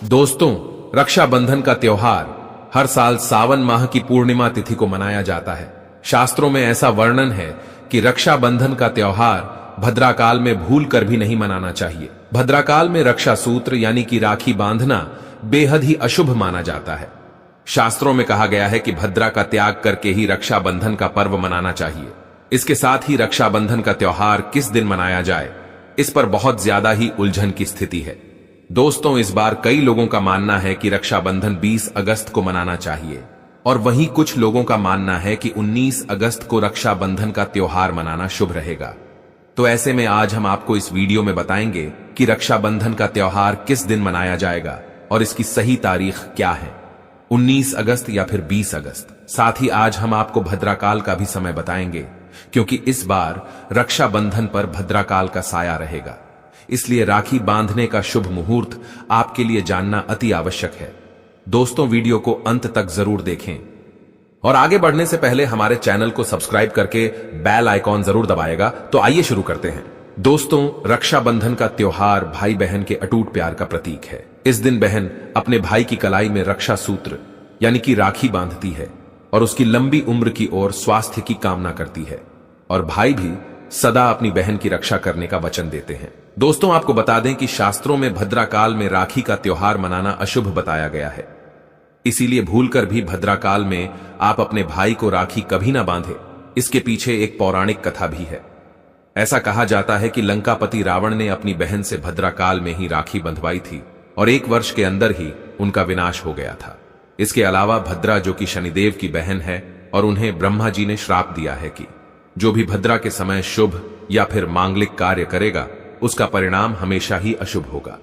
दोस्तों, रक्षाबंधन का त्योहार हर साल सावन माह की पूर्णिमा तिथि को मनाया जाता है। शास्त्रों में ऐसा वर्णन है कि रक्षाबंधन का त्योहार भद्राकाल में भूल कर भी नहीं मनाना चाहिए। भद्राकाल में रक्षा सूत्र यानी कि राखी बांधना बेहद ही अशुभ माना जाता है। शास्त्रों में कहा गया है कि भद्रा का त्याग करके ही रक्षाबंधन का पर्व मनाना चाहिए। इसके साथ ही रक्षाबंधन का त्योहार किस दिन मनाया जाए, इस पर बहुत ज्यादा ही उलझन की स्थिति है। दोस्तों, इस बार कई लोगों का मानना है कि रक्षाबंधन 20 अगस्त को मनाना चाहिए और वहीं कुछ लोगों का मानना है कि 19 अगस्त को रक्षाबंधन का त्योहार मनाना शुभ रहेगा। तो ऐसे में आज हम आपको इस वीडियो में बताएंगे कि रक्षाबंधन का त्योहार किस दिन मनाया जाएगा और इसकी सही तारीख क्या है, 19 अगस्त या फिर 20 अगस्त। साथ ही आज हम आपको भद्राकाल का भी समय बताएंगे, क्योंकि इस बार रक्षाबंधन पर भद्राकाल का साया रहेगा। इसलिए राखी बांधने का शुभ मुहूर्त आपके लिए जानना अति आवश्यक है। दोस्तों, वीडियो को अंत तक जरूर देखें और आगे बढ़ने से पहले हमारे चैनल को सब्सक्राइब करके बेल आइकॉन जरूर दबाएगा। तो आइए शुरू करते हैं। दोस्तों, रक्षाबंधन का त्योहार भाई बहन के अटूट प्यार का प्रतीक है। इस दिन बहन अपने भाई की कलाई में रक्षा सूत्र यानी कि राखी बांधती है और उसकी लंबी उम्र की ओर स्वास्थ्य की कामना करती है, और भाई भी सदा अपनी बहन की रक्षा करने का वचन देते हैं। दोस्तों, आपको बता दें कि शास्त्रों में भद्राकाल में राखी का त्योहार मनाना अशुभ बताया गया है। इसीलिए भूलकर भी भद्राकाल में आप अपने भाई को राखी कभी ना बांधे। इसके पीछे एक पौराणिक कथा भी है। ऐसा कहा जाता है कि लंकापति रावण ने अपनी बहन से भद्राकाल में ही राखी बंधवाई थी और 1 वर्ष के अंदर ही उनका विनाश हो गया था। इसके अलावा भद्रा, जो कि शनिदेव की बहन है, और उन्हें ब्रह्मा जी ने श्राप दिया है कि जो भी भद्रा के समय शुभ या फिर मांगलिक कार्य करेगा उसका परिणाम हमेशा ही अशुभ होगा।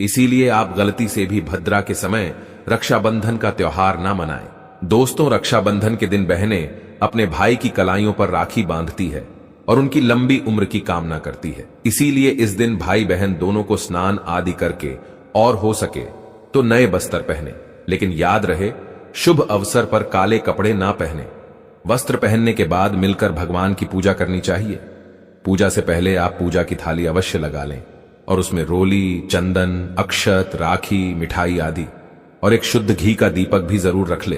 इसीलिए आप गलती से भी भद्रा के समय रक्षाबंधन का त्योहार ना मनाएं। दोस्तों, रक्षाबंधन के दिन बहनें अपने भाई की कलाइयों पर राखी बांधती है और उनकी लंबी उम्र की कामना करती है। इसीलिए इस दिन भाई बहन दोनों को स्नान आदि करके और हो सके तो नए बस्तर पहने, लेकिन याद रहे शुभ अवसर पर काले कपड़े ना पहने। वस्त्र पहनने के बाद मिलकर भगवान की पूजा करनी चाहिए। पूजा से पहले आप पूजा की थाली अवश्य लगा लें और उसमें रोली, चंदन, अक्षत, राखी, मिठाई आदि और एक शुद्ध घी का दीपक भी जरूर रख ले।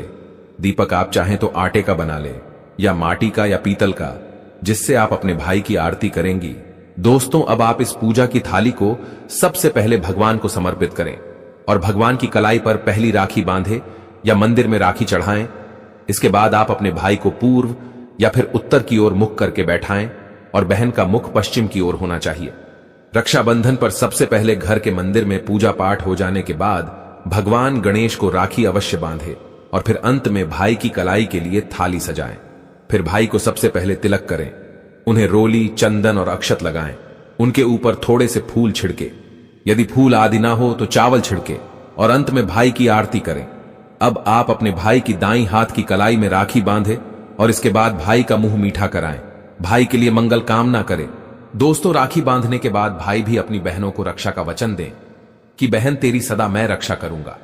दीपक आप चाहें तो आटे का बना ले या माटी का या पीतल का, जिससे आप अपने भाई की आरती करेंगी। दोस्तों, अब आप इस पूजा की थाली को सबसे पहले भगवान को समर्पित करें और भगवान की कलाई पर पहली राखी बांधे या मंदिर में राखी चढ़ाएं। इसके बाद आप अपने भाई को पूर्व या फिर उत्तर की ओर मुख करके बैठाएं और बहन का मुख पश्चिम की ओर होना चाहिए। रक्षाबंधन पर सबसे पहले घर के मंदिर में पूजा पाठ हो जाने के बाद भगवान गणेश को राखी अवश्य बांधे और फिर अंत में भाई की कलाई के लिए थाली सजाएं। फिर भाई को सबसे पहले तिलक करें, उन्हें रोली, चंदन और अक्षत लगाएं। उनके ऊपर थोड़े से फूल छिड़के, यदि फूल आदि ना हो तो चावल छिड़के और अंत में भाई की आरती करें। अब आप अपने भाई की दाईं हाथ की कलाई में राखी बांधे और इसके बाद भाई का मुंह मीठा कराएं, भाई के लिए मंगल कामना करें। दोस्तों, राखी बांधने के बाद भाई भी अपनी बहनों को रक्षा का वचन दें कि बहन, तेरी सदा मैं रक्षा करूंगा,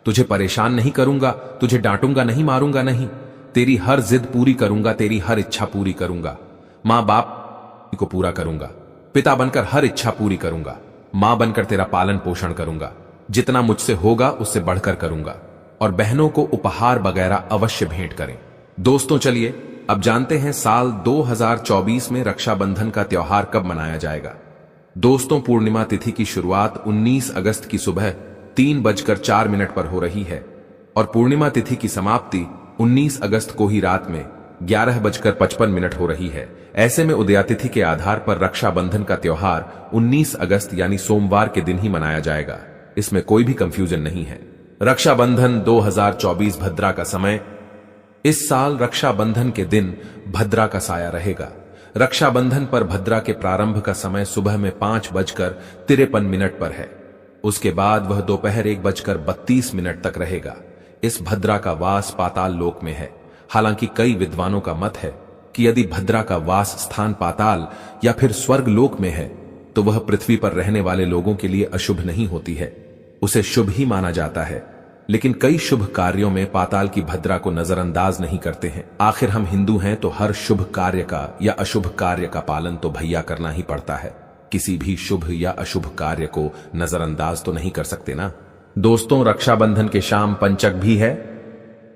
तुझे परेशान नहीं करूंगा, तुझे डांटूंगा नहीं, मारूंगा नहीं, तेरी हर जिद पूरी करूंगा, तेरी हर इच्छा पूरी करूंगा, मां बाप को पूरा करूंगा, पिता बनकर हर इच्छा पूरी करूंगा, मां बनकर तेरा पालन पोषण करूंगा, जितना मुझसे होगा उससे बढ़कर करूंगा, और बहनों को उपहार वगैरह अवश्य भेंट करें। दोस्तों, चलिए अब जानते हैं साल 2024 में रक्षाबंधन का त्योहार कब मनाया जाएगा। दोस्तों, पूर्णिमा तिथि की शुरुआत 19 अगस्त की सुबह 3:04 पर हो रही है और पूर्णिमा तिथि की समाप्ति 19 अगस्त को ही रात में 11:55 हो रही है। ऐसे में उदयातिथि के आधार पर रक्षाबंधन का त्योहार 19 अगस्त यानी सोमवार के दिन ही मनाया जाएगा। इसमें कोई भी कंफ्यूजन नहीं है। रक्षाबंधन 2024 भद्रा का समय। इस साल रक्षाबंधन के दिन भद्रा का साया रहेगा। रक्षाबंधन पर भद्रा के प्रारंभ का समय सुबह में 5:53 पर है। उसके बाद वह दोपहर 1:32 तक रहेगा। इस भद्रा का वास पाताल लोक में है। हालांकि कई विद्वानों का मत है कि यदि भद्रा का वास स्थान पाताल या फिर स्वर्ग लोक में है तो वह पृथ्वी पर रहने वाले लोगों के लिए अशुभ नहीं होती है, उसे शुभ ही माना जाता है। लेकिन कई शुभ कार्यों में पाताल की भद्रा को नजरअंदाज नहीं करते हैं। आखिर हम हिंदू हैं तो हर शुभ कार्य का या अशुभ कार्य का पालन तो भैया करना ही पड़ता है। किसी भी शुभ या अशुभ कार्य को नजरअंदाज तो नहीं कर सकते ना। दोस्तों, रक्षाबंधन के शाम पंचक भी है।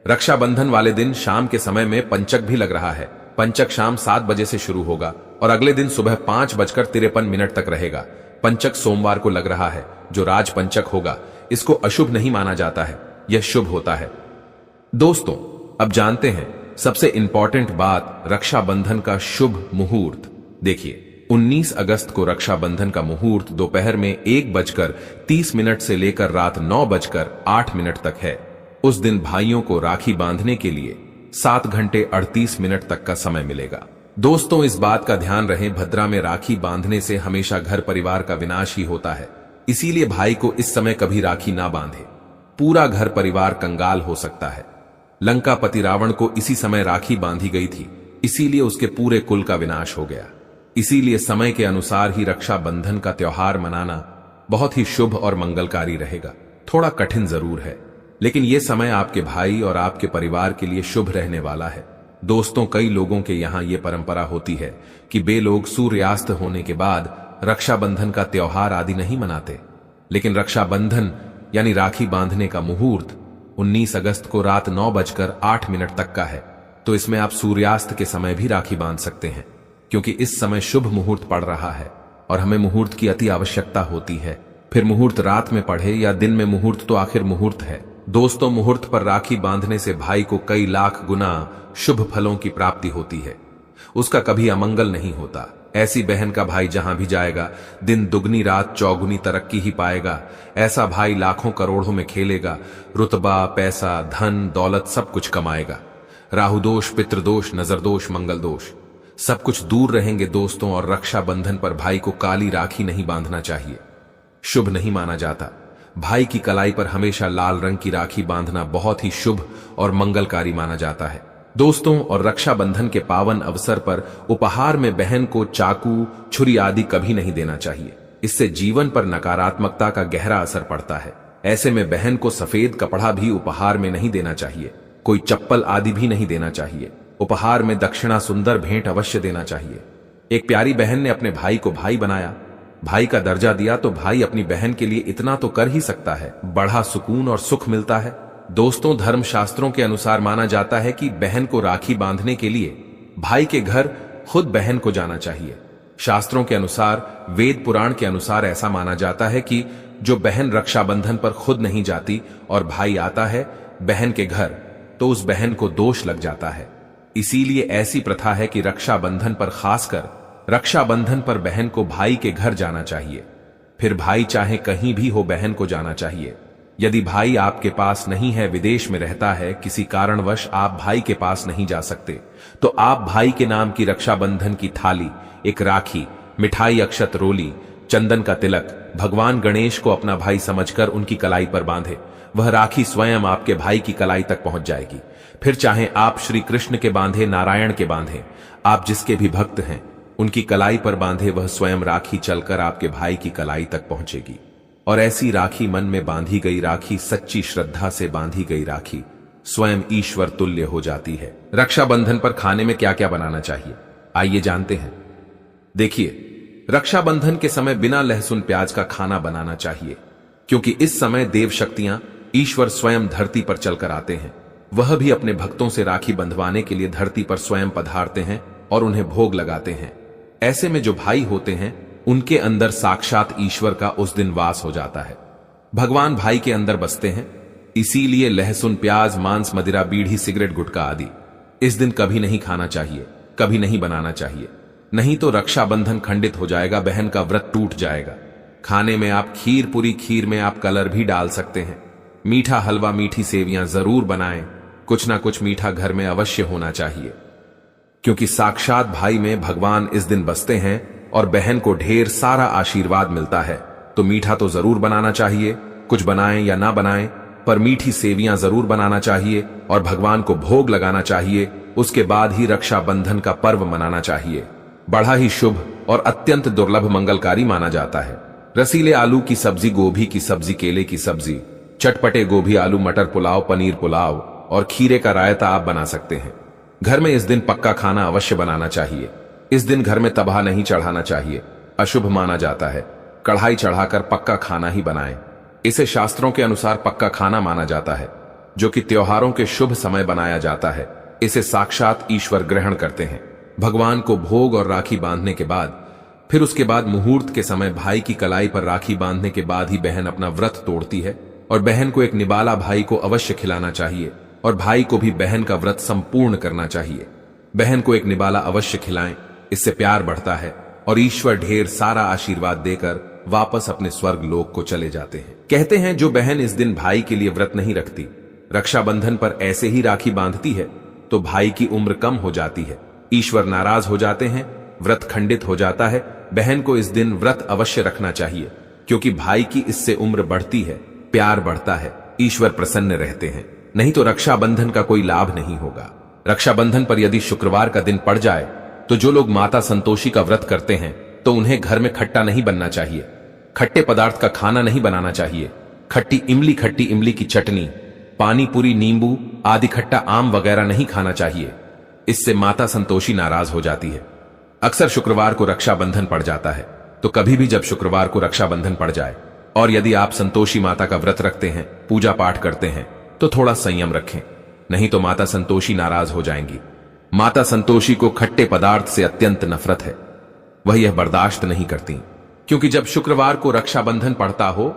रक्षाबंधन वाले दिन शाम के समय में पंचक भी लग रहा है। पंचक शाम 7 बजे से शुरू होगा और अगले दिन सुबह 5:53 तक रहेगा। पंचक सोमवार को लग रहा है। जो राज पंचक होगा इसको अशुभ नहीं माना जाता है, यह शुभ होता है। दोस्तों, अब जानते हैं सबसे इंपॉर्टेंट बात, रक्षाबंधन का शुभ मुहूर्त। देखिए, 19 अगस्त को रक्षाबंधन का मुहूर्त दोपहर में 1:30 से लेकर रात 9:08 तक है। उस दिन भाइयों को राखी बांधने के लिए 7 घंटे 38 मिनट तक का समय मिलेगा। दोस्तों, इस बात का ध्यान रहे, भद्रा में राखी बांधने से हमेशा घर परिवार का विनाश ही होता है। इसीलिए भाई को इस समय कभी राखी ना बांधे, पूरा घर परिवार कंगाल हो सकता है। लंकापति रावण को इसी समय राखी बांधी गई थी, इसीलिए उसके पूरे कुल का विनाश हो गया। इसीलिए समय के अनुसार ही रक्षाबंधन का त्योहार मनाना बहुत ही शुभ और मंगलकारी रहेगा। थोड़ा कठिन जरूर है, लेकिन यह समय आपके भाई और आपके परिवार के लिए शुभ रहने वाला है। दोस्तों, कई लोगों के यहां यह परंपरा होती है कि वे लोग सूर्यास्त होने के बाद रक्षाबंधन का त्योहार आदि नहीं मनाते, लेकिन रक्षाबंधन यानी राखी बांधने का मुहूर्त 19 अगस्त को रात 9:08 तक का है। तो इसमें आप सूर्यास्त के समय भी राखी बांध सकते हैं, क्योंकि इस समय शुभ मुहूर्त पड़ रहा है और हमें मुहूर्त की अति आवश्यकता होती है। फिर मुहूर्त रात में पढ़े या दिन में, मुहूर्त तो आखिर मुहूर्त है। दोस्तों, मुहूर्त पर राखी बांधने से भाई को कई लाख गुना शुभ फलों की प्राप्ति होती है, उसका कभी अमंगल नहीं होता। ऐसी बहन का भाई जहां भी जाएगा, दिन दुगनी रात चौगुनी तरक्की ही पाएगा। ऐसा भाई लाखों करोड़ों में खेलेगा, रुतबा, पैसा, धन, दौलत सब कुछ कमाएगा। राहुदोष, पितृदोष, नजरदोष, मंगल दोष सब कुछ दूर रहेंगे। दोस्तों, और रक्षाबंधन पर भाई को काली राखी नहीं बांधना चाहिए, शुभ नहीं माना जाता। भाई की कलाई पर हमेशा लाल रंग की राखी बांधना बहुत ही शुभ और मंगलकारी माना जाता है। दोस्तों, और रक्षाबंधन के पावन अवसर पर उपहार में बहन को चाकू, छुरी आदि कभी नहीं देना चाहिए। इससे जीवन पर नकारात्मकता का गहरा असर पड़ता है। ऐसे में बहन को सफेद कपड़ा भी उपहार में नहीं देना चाहिए, कोई चप्पल आदि भी नहीं देना चाहिए। उपहार में दक्षिणा, सुंदर भेंट अवश्य देना चाहिए। एक प्यारी बहन ने अपने भाई को भाई बनाया, भाई का दर्जा दिया, तो भाई अपनी बहन के लिए इतना तो कर ही सकता है, बड़ा सुकून और सुख मिलता है। दोस्तों, धर्म शास्त्रों के अनुसार माना जाता है कि बहन को राखी बांधने के लिए भाई के घर खुद बहन को जाना चाहिए। शास्त्रों के अनुसार, वेद पुराण के अनुसार ऐसा माना जाता है कि जो बहन रक्षाबंधन पर खुद नहीं जाती और भाई आता है बहन के घर, तो उस बहन को दोष लग जाता है। इसीलिए ऐसी प्रथा है कि रक्षाबंधन पर, खासकर रक्षाबंधन पर बहन को भाई के घर जाना चाहिए। फिर भाई चाहे कहीं भी हो, बहन को जाना चाहिए। यदि भाई आपके पास नहीं है, विदेश में रहता है, किसी कारणवश आप भाई के पास नहीं जा सकते, तो आप भाई के नाम की रक्षाबंधन की थाली, एक राखी, मिठाई, अक्षत, रोली, चंदन का तिलक भगवान गणेश को अपना भाई समझकर उनकी कलाई पर बांधे। वह राखी स्वयं आपके भाई की कलाई तक पहुंच जाएगी। फिर चाहे आप श्री कृष्ण के बांधे, नारायण के बांधे, आप जिसके भी भक्त हैं उनकी कलाई पर बांधे, वह स्वयं राखी चलकर आपके भाई की कलाई तक पहुंचेगी। और ऐसी राखी, मन में बांधी गई राखी, सच्ची श्रद्धा से बांधी गई राखी स्वयं ईश्वर तुल्य हो जाती है। रक्षाबंधन पर खाने में क्या क्या बनाना चाहिए, आइए जानते हैं। देखिए, रक्षाबंधन के समय बिना लहसुन प्याज का खाना बनाना चाहिए, क्योंकि इस समय देव शक्तियां, ईश्वर स्वयं धरती पर चलकर आते हैं। वह भी अपने भक्तों से राखी बंधवाने के लिए धरती पर स्वयं पधारते हैं और उन्हें भोग लगाते हैं। ऐसे में जो भाई होते हैं उनके अंदर साक्षात ईश्वर का उस दिन वास हो जाता है। भगवान भाई के अंदर बसते हैं। इसीलिए लहसुन, प्याज, मांस, मदिरा, बीड़ी, सिगरेट, गुटखा आदि इस दिन कभी नहीं खाना चाहिए, कभी नहीं बनाना चाहिए। नहीं तो रक्षाबंधन खंडित हो जाएगा, बहन का व्रत टूट जाएगा। खाने में आप खीर पूरी, खीर में आप कलर भी डाल सकते हैं। मीठा हलवा, मीठी सेवियां जरूर बनाएं। कुछ ना कुछ मीठा घर में अवश्य होना चाहिए, क्योंकि साक्षात भाई में भगवान इस दिन बसते हैं और बहन को ढेर सारा आशीर्वाद मिलता है। तो मीठा तो जरूर बनाना चाहिए, कुछ बनाएं या ना बनाएं, पर मीठी सेवियां जरूर बनाना चाहिए और भगवान को भोग लगाना चाहिए। उसके बाद ही रक्षाबंधन का पर्व मनाना चाहिए। बड़ा ही शुभ और अत्यंत दुर्लभ मंगलकारी माना जाता है। रसीले आलू की सब्जी, गोभी की सब्जी, केले की सब्जी, चटपटे गोभी, आलू मटर पुलाव, पनीर पुलाव और खीरे का रायता आप बना सकते हैं। घर में इस दिन पक्का खाना अवश्य बनाना चाहिए। इस दिन घर में तबाह नहीं चढ़ाना चाहिए, अशुभ माना जाता है। कढ़ाई चढ़ाकर पक्का खाना ही बनाएं। इसे शास्त्रों के अनुसार पक्का खाना माना जाता है, जो कि त्योहारों के शुभ समय बनाया जाता है। इसे साक्षात ईश्वर ग्रहण करते हैं। भगवान को भोग और राखी बांधने के बाद फिर उसके बाद मुहूर्त के समय भाई की कलाई पर राखी बांधने के बाद ही बहन अपना व्रत तोड़ती है और बहन को एक निबाला भाई को अवश्य खिलाना चाहिए और भाई को भी बहन का व्रत संपूर्ण करना चाहिए। बहन को एक निबाला अवश्य खिलाएं, इससे प्यार बढ़ता है और ईश्वर ढेर सारा आशीर्वाद देकर वापस अपने स्वर्ग लोक को चले जाते हैं। कहते हैं जो बहन इस दिन भाई के लिए व्रत नहीं रखती, रक्षाबंधन पर ऐसे ही राखी बांधती है, तो भाई की उम्र कम हो जाती है, ईश्वर नाराज हो जाते हैं, व्रत खंडित हो जाता है। बहन को इस दिन व्रत अवश्य रखना चाहिए, क्योंकि भाई की इससे उम्र बढ़ती है, प्यार बढ़ता है, ईश्वर प्रसन्न रहते हैं। नहीं तो रक्षाबंधन का कोई लाभ नहीं होगा। रक्षाबंधन पर यदि शुक्रवार का दिन पड़ जाए तो जो लोग माता संतोषी का व्रत करते हैं तो उन्हें घर में खट्टा नहीं बनना चाहिए, खट्टे पदार्थ का खाना नहीं बनाना चाहिए। खट्टी इमली की चटनी, पानी पूरी, नींबू आदि खट्टा आम वगैरह नहीं खाना चाहिए, इससे माता संतोषी नाराज हो जाती है। अक्सर शुक्रवार को रक्षाबंधन पड़ जाता है, तो कभी भी जब शुक्रवार को रक्षाबंधन पड़ जाए और यदि आप संतोषी माता का व्रत रखते हैं, पूजा पाठ करते हैं, तो थोड़ा संयम रखें, नहीं तो माता संतोषी नाराज हो जाएंगी। माता संतोषी को खट्टे पदार्थ से अत्यंत नफरत है, वह यह बर्दाश्त नहीं करती, क्योंकि जब शुक्रवार को रक्षाबंधन पड़ता हो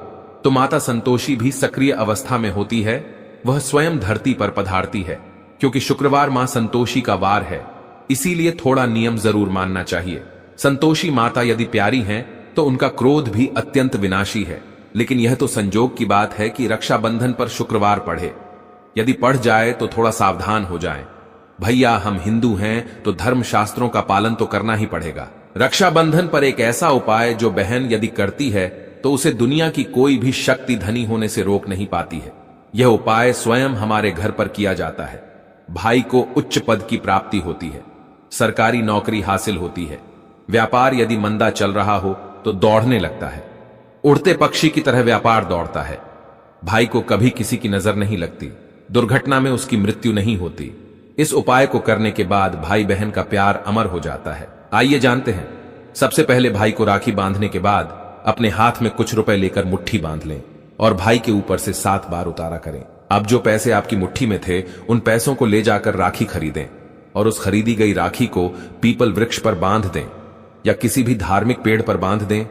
तो माता संतोषी भी सक्रिय अवस्था में होती है, वह स्वयं धरती पर पधारती है। क्योंकि शुक्रवार मां संतोषी का वार है, इसीलिए थोड़ा नियम जरूर मानना चाहिए। संतोषी माता यदि प्यारी हैं तो उनका क्रोध भी अत्यंत विनाशी है, लेकिन यह तो संजोग की बात है कि रक्षाबंधन पर शुक्रवार पढ़े। यदि पढ़ जाए तो थोड़ा सावधान हो जाएं। भैया हम हिंदू हैं तो धर्म शास्त्रों का पालन तो करना ही पड़ेगा। रक्षाबंधन पर एक ऐसा उपाय जो बहन यदि करती है तो उसे दुनिया की कोई भी शक्ति धनी होने से रोक नहीं पाती है। यह उपाय स्वयं हमारे घर पर किया जाता है। भाई को उच्च पद की प्राप्ति होती है, सरकारी नौकरी हासिल होती है, व्यापार यदि मंदा चल रहा हो तो दौड़ने लगता है, उड़ते पक्षी की तरह व्यापार दौड़ता है। भाई को कभी किसी की नजर नहीं लगती, दुर्घटना में उसकी मृत्यु नहीं होती। इस उपाय को करने के बाद भाई बहन का प्यार अमर हो जाता है। आइए जानते हैं। सबसे पहले भाई को राखी बांधने के बाद अपने हाथ में कुछ रुपए लेकर मुट्ठी बांध लें और भाई के ऊपर से 7 बार उतारा करें। अब जो पैसे आपकी मुट्ठी में थे उन पैसों को ले जाकर राखी खरीदें और उस खरीदी गई राखी को पीपल वृक्ष पर बांध दें या किसी भी धार्मिक पेड़ पर बांध दें।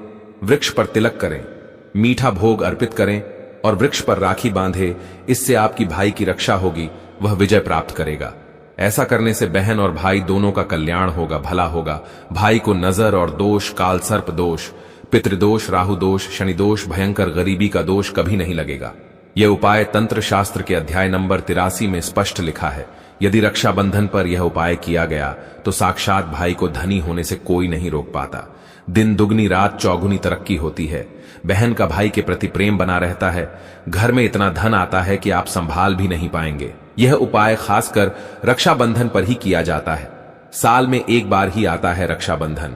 वृक्ष पर तिलक करें, मीठा भोग अर्पित करें और वृक्ष पर राखी बांधे। इससे आपकी भाई की रक्षा होगी, वह विजय प्राप्त करेगा। ऐसा करने से बहन और भाई दोनों का कल्याण होगा, भला होगा। भाई को नजर और दोष, काल सर्प दोष, पितृदोष, राहु दोष, शनि दोष, भयंकर गरीबी का दोष कभी नहीं लगेगा। यह उपाय तंत्र शास्त्र के अध्याय नंबर 83 में स्पष्ट लिखा है। यदि रक्षाबंधन पर यह उपाय किया गया तो साक्षात भाई को धनी होने से कोई नहीं रोक पाता। दिन दुगनी रात चौगुनी तरक्की होती है। बहन का भाई के प्रति प्रेम बना रहता है। घर में इतना धन आता है कि आप संभाल भी नहीं पाएंगे। यह उपाय खासकर रक्षाबंधन पर ही किया जाता है। साल में एक बार ही आता है रक्षाबंधन,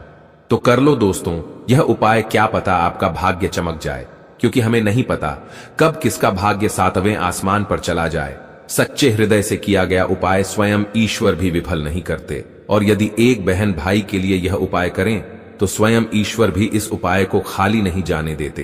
तो कर लो दोस्तों यह उपाय। क्या पता आपका भाग्य चमक जाए, क्योंकि हमें नहीं पता कब किसका भाग्य 7वें आसमान पर चला जाए। सच्चे हृदय से किया गया उपाय स्वयं ईश्वर भी विफल नहीं करते। और यदि एक बहन भाई के लिए यह उपाय करें तो स्वयं ईश्वर भी इस उपाय को खाली नहीं जाने देते,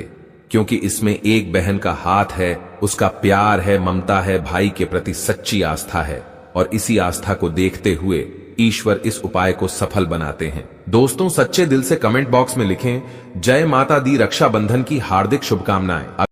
क्योंकि इसमें एक बहन का हाथ है, उसका प्यार है, ममता है, भाई के प्रति सच्ची आस्था है। और इसी आस्था को देखते हुए ईश्वर इस उपाय को सफल बनाते हैं। दोस्तों सच्चे दिल से कमेंट बॉक्स में लिखें, जय माता दी, रक्षाबंधन की हार्दिक शुभकामनाएं।